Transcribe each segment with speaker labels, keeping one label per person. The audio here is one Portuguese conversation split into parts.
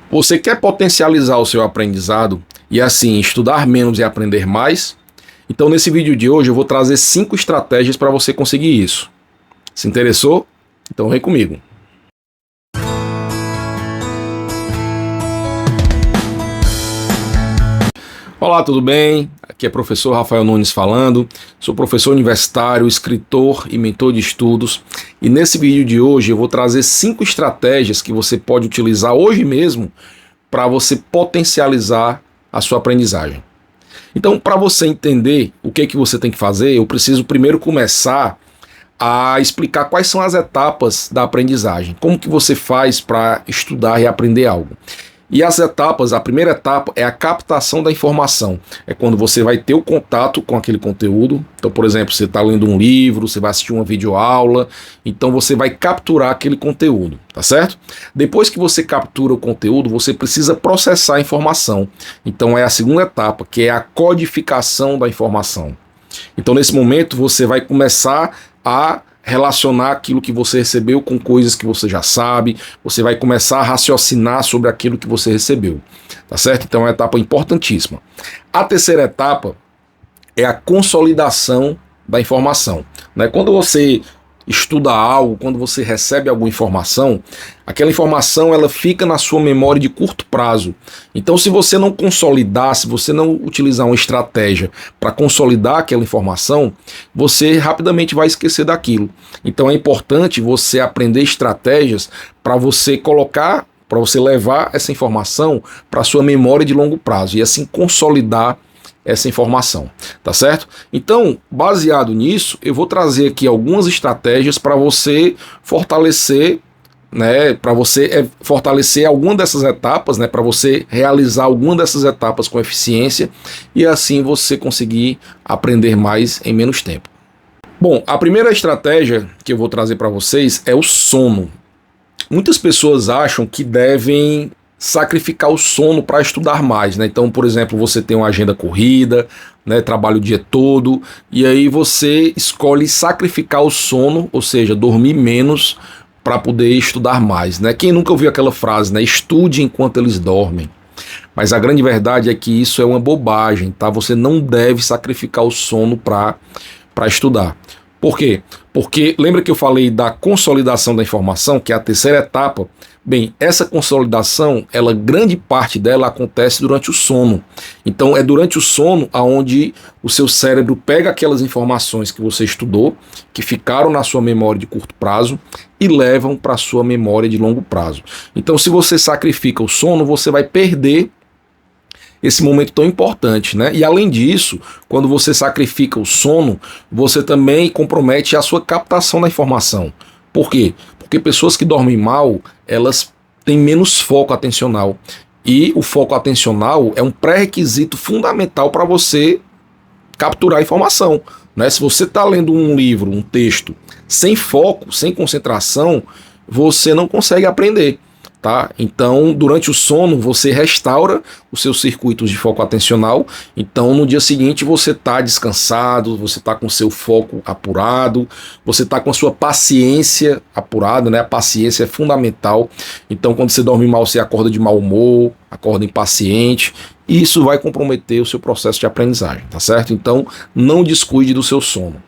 Speaker 1: Você quer potencializar o seu aprendizado e assim estudar menos e aprender mais? Então nesse vídeo de hoje eu vou trazer 5 estratégias para você conseguir isso. Se interessou? Então vem comigo. Olá, tudo bem? Aqui é professor Rafael Nunes falando. Sou professor universitário, escritor e mentor de estudos. E nesse vídeo de hoje eu vou trazer 5 estratégias que você pode utilizar hoje mesmo para você potencializar a sua aprendizagem. Então, para você entender o que você tem que fazer, eu preciso primeiro começar a explicar quais são as etapas da aprendizagem. Como que você faz para estudar e aprender algo. E as etapas, a primeira etapa é a captação da informação. É quando você vai ter o contato com aquele conteúdo. Então, por exemplo, você está lendo um livro, você vai assistir uma videoaula, então você vai capturar aquele conteúdo, tá certo? Depois que você captura o conteúdo, você precisa processar a informação. Então é a segunda etapa, que é a codificação da informação. Então nesse momento você vai começar a relacionar aquilo que você recebeu com coisas que você já sabe, você vai começar a raciocinar sobre aquilo que você recebeu, tá certo? Então é uma etapa importantíssima. A terceira etapa é a consolidação da informação, né? Quando você estuda algo, quando você recebe alguma informação, aquela informação ela fica na sua memória de curto prazo. Então, se você não consolidar, se você não utilizar uma estratégia para consolidar aquela informação, você rapidamente vai esquecer daquilo. Então, é importante você aprender estratégias para você colocar, para você levar essa informação para a sua memória de longo prazo e assim consolidar essa informação, tá certo? Então, baseado nisso, eu vou trazer aqui algumas estratégias para você fortalecer, né, para você fortalecer alguma dessas etapas, né, para você realizar alguma dessas etapas com eficiência e assim você conseguir aprender mais em menos tempo. Bom, a primeira estratégia que eu vou trazer para vocês é o sono. Muitas pessoas acham que devem sacrificar o sono para estudar mais, né? Então, por exemplo, você tem uma agenda corrida, né, trabalha o dia todo, e aí você escolhe sacrificar o sono, ou seja, dormir menos para poder estudar mais, né? Quem nunca ouviu aquela frase, né? Estude enquanto eles dormem. Mas a grande verdade é que isso é uma bobagem, tá? Você não deve sacrificar o sono para estudar. Por quê? Porque lembra que eu falei da consolidação da informação, que é a terceira etapa? Bem, essa consolidação, grande parte dela acontece durante o sono. Então é durante o sono onde o seu cérebro pega aquelas informações que você estudou, que ficaram na sua memória de curto prazo, e levam para a sua memória de longo prazo. Então se você sacrifica o sono, você vai perder esse momento tão importante, né? E além disso, quando você sacrifica o sono, você também compromete a sua captação da informação. Por quê? Porque pessoas que dormem mal, elas têm menos foco atencional. E o foco atencional é um pré-requisito fundamental para você capturar a informação, né? Se você está lendo um livro, um texto, sem foco, sem concentração, você não consegue aprender. Tá? Então, durante o sono, você restaura os seus circuitos de foco atencional. Então, no dia seguinte, você está descansado, você está com o seu foco apurado, você está com a sua paciência apurada, né? A paciência é fundamental. Então, quando você dorme mal, você acorda de mau humor, acorda impaciente, e isso vai comprometer o seu processo de aprendizagem, tá certo? Então, não descuide do seu sono.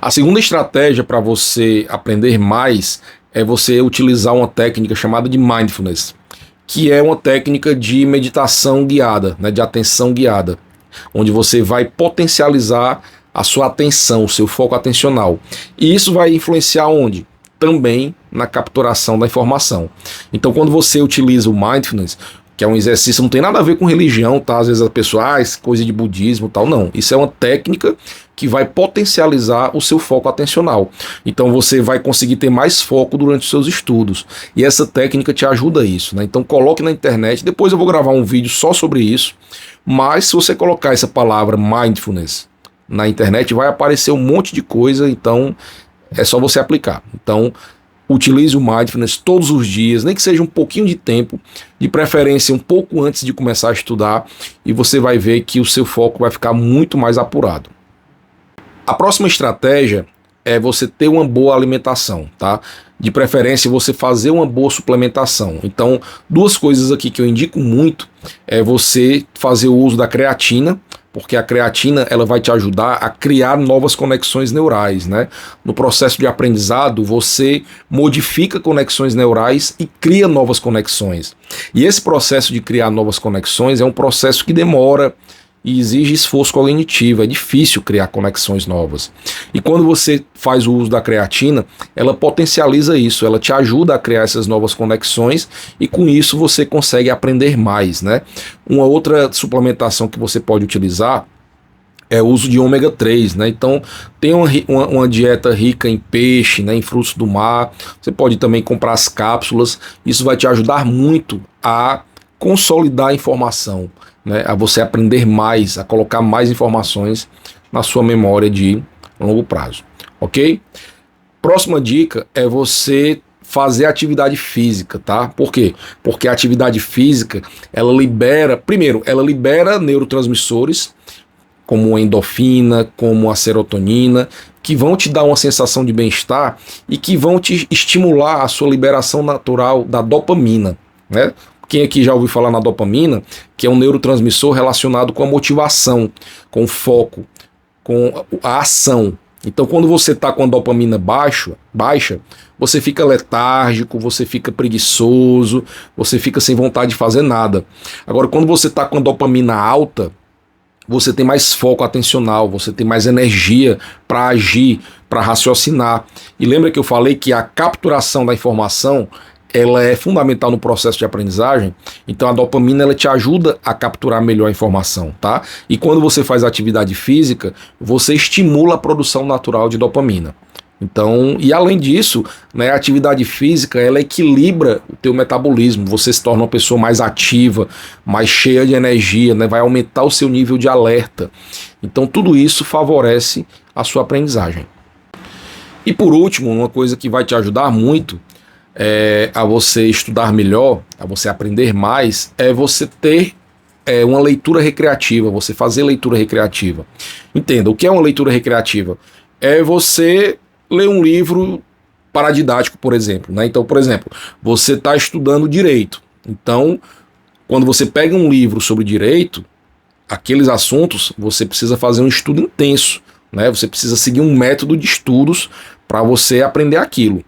Speaker 1: A segunda estratégia para você aprender mais é você utilizar uma técnica chamada de mindfulness, que é uma técnica de meditação guiada, né, de atenção guiada, onde você vai potencializar a sua atenção, o seu foco atencional. E isso vai influenciar onde? Também na capturação da informação. Então, quando você utiliza o mindfulness, que é um exercício, não tem nada a ver com religião, tá? Às vezes a pessoa, coisa de budismo e tal, não. Isso é uma técnica que vai potencializar o seu foco atencional. Então você vai conseguir ter mais foco durante os seus estudos. E essa técnica te ajuda a isso, né? Então coloque na internet, depois eu vou gravar um vídeo só sobre isso, mas se você colocar essa palavra mindfulness na internet, vai aparecer um monte de coisa, então é só você aplicar. Então, utilize o mindfulness todos os dias, nem que seja um pouquinho de tempo, de preferência um pouco antes de começar a estudar, e você vai ver que o seu foco vai ficar muito mais apurado. A próxima estratégia é você ter uma boa alimentação, tá? de preferência você fazer uma boa suplementação. Então, duas coisas aqui que eu indico muito é você fazer o uso da creatina, porque a creatina ela vai te ajudar a criar novas conexões neurais, né? No processo de aprendizado, você modifica conexões neurais e cria novas conexões. E esse processo de criar novas conexões é um processo que demora e exige esforço cognitivo, é difícil criar conexões novas. E quando você faz o uso da creatina, ela potencializa isso, ela te ajuda a criar essas novas conexões e com isso você consegue aprender mais, né? Uma outra suplementação que você pode utilizar é o uso de ômega 3, né? Então tem uma dieta rica em peixe, né? Em frutos do mar, você pode também comprar as cápsulas, isso vai te ajudar muito a consolidar a informação, né, a você aprender mais, a colocar mais informações na sua memória de longo prazo, ok? Próxima dica é você fazer atividade física, tá? Por quê? Porque a atividade física, ela libera neurotransmissores, como a endorfina, como a serotonina, que vão te dar uma sensação de bem-estar e que vão te estimular a sua liberação natural da dopamina, né? Quem aqui já ouviu falar na dopamina, que é um neurotransmissor relacionado com a motivação, com o foco, com a ação. Então, quando você está com a dopamina baixa, você fica letárgico, você fica preguiçoso, você fica sem vontade de fazer nada. Agora, quando você está com a dopamina alta, você tem mais foco atencional, você tem mais energia para agir, para raciocinar. E lembra que eu falei que a capturação da informação ela é fundamental no processo de aprendizagem, então a dopamina ela te ajuda a capturar melhor a informação, tá? E quando você faz atividade física, você estimula a produção natural de dopamina. Então, e além disso, né, a atividade física ela equilibra o teu metabolismo, você se torna uma pessoa mais ativa, mais cheia de energia, né, vai aumentar o seu nível de alerta. Então tudo isso favorece a sua aprendizagem. E por último, uma coisa que vai te ajudar muito a você estudar melhor, a você aprender mais, é você ter uma leitura recreativa, você fazer leitura recreativa. Entenda, o que é uma leitura recreativa? É você ler um livro paradidático, por exemplo, né? Então, por exemplo, você está estudando direito. Então, quando você pega um livro sobre direito, aqueles assuntos, você precisa fazer um estudo intenso, né? Você precisa seguir um método de estudos para você aprender aquilo.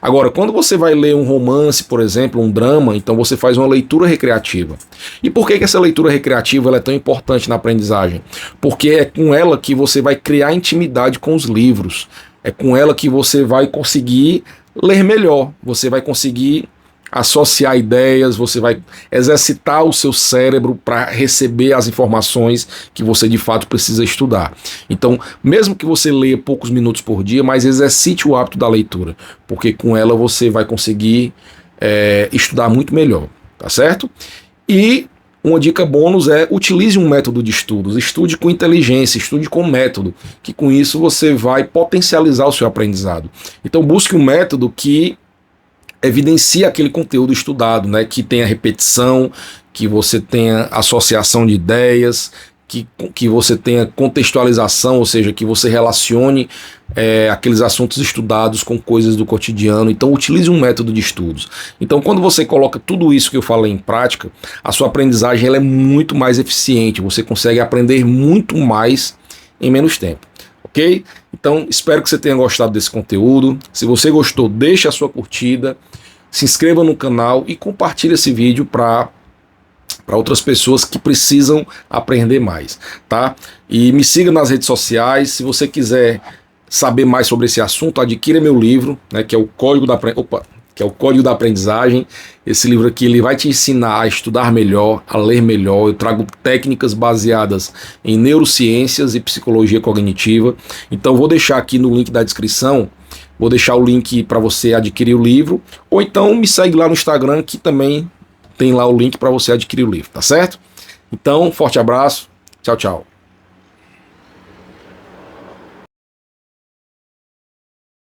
Speaker 1: Agora, quando você vai ler um romance, por exemplo, um drama, então você faz uma leitura recreativa. E por que essa leitura recreativa ela é tão importante na aprendizagem? Porque é com ela que você vai criar intimidade com os livros. É com ela que você vai conseguir ler melhor, você vai conseguir associar ideias, você vai exercitar o seu cérebro para receber as informações que você de fato precisa estudar. Então, mesmo que você leia poucos minutos por dia, mas exercite o hábito da leitura, porque com ela você vai conseguir estudar muito melhor, tá certo? E uma dica bônus é utilize um método de estudos, estude com inteligência, estude com método, que com isso você vai potencializar o seu aprendizado. Então busque um método que evidencia aquele conteúdo estudado, né? Que tenha repetição, que você tenha associação de ideias, que você tenha contextualização, ou seja, que você relacione aqueles assuntos estudados com coisas do cotidiano. Então utilize um método de estudos. Então quando você coloca tudo isso que eu falei em prática, a sua aprendizagem ela é muito mais eficiente, você consegue aprender muito mais em menos tempo. Ok? Então espero que você tenha gostado desse conteúdo. Se você gostou, deixe a sua curtida, se inscreva no canal e compartilhe esse vídeo para outras pessoas que precisam aprender mais, tá? E me siga nas redes sociais. Se você quiser saber mais sobre esse assunto, adquira meu livro, né, que é o Código da Aprendizagem. Esse livro aqui ele vai te ensinar a estudar melhor, a ler melhor. Eu trago técnicas baseadas em neurociências e psicologia cognitiva. Então vou deixar aqui no link da descrição, vou deixar o link para você adquirir o livro, ou então me segue lá no Instagram que também tem lá o link para você adquirir o livro, tá certo? Então, forte abraço, tchau, tchau.